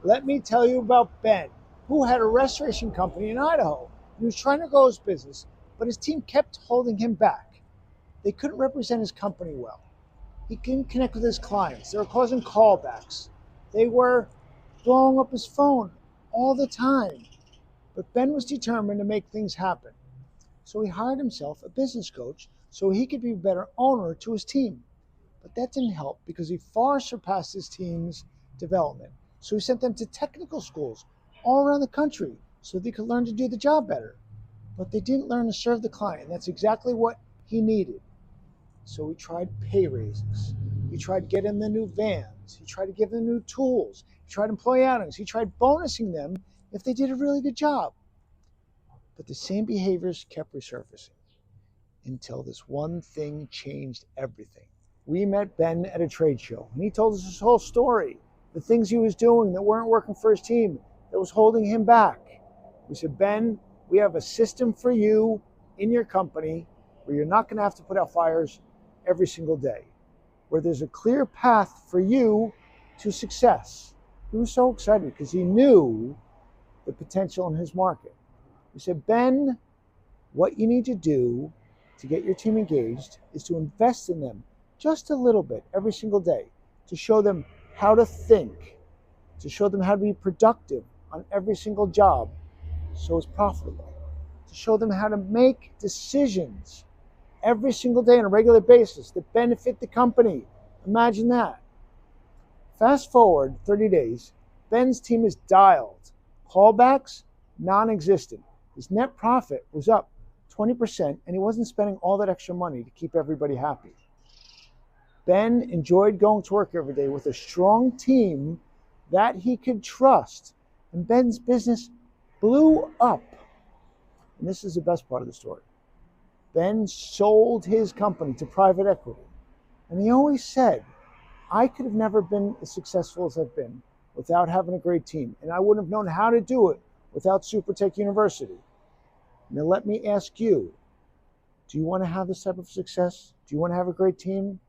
Let me tell you about Ben, who had a restoration company in Idaho. He was trying to grow his business, but his team kept holding him back. They couldn't represent his company well. He couldn't connect with his clients. They were causing callbacks. They were blowing up his phone all the time. But Ben was determined to make things happen. So he hired himself a business coach so he could be a better owner to his team. But that didn't help because he far surpassed his team's development. So he sent them to technical schools all around the country so they could learn to do the job better. But they didn't learn to serve the client. That's exactly what he needed. So he tried pay raises. He tried getting them new vans. He tried to give them new tools. He tried employee outings. He tried bonusing them if they did a really good job. But the same behaviors kept resurfacing until this one thing changed everything. We met Ben at a trade show, and he told us his whole story, the things he was doing that weren't working for his team, that was holding him back. We said, Ben, we have a system for you in your company where you're not going to have to put out fires every single day, where there's a clear path for you to success. He was so excited because he knew the potential in his market. We said, Ben, what you need to do to get your team engaged is to invest in them just a little bit every single day, to show them how to think, to show them how to be productive on every single job so it's profitable, to show them how to make decisions every single day on a regular basis that benefit the company. Imagine that. Fast forward 30 days, Ben's team is dialed. Callbacks, non-existent. His net profit was up 20%, and he wasn't spending all that extra money to keep everybody happy. Ben enjoyed going to work every day with a strong team that he could trust, and Ben's business blew up. And this is the best part of the story. Ben sold his company to private equity, and he always said, I could have never been as successful as I've been without having a great team, and I wouldn't have known how to do it without Supertech University. Now let me ask you, do you want to have this type of success? Do you want to have a great team?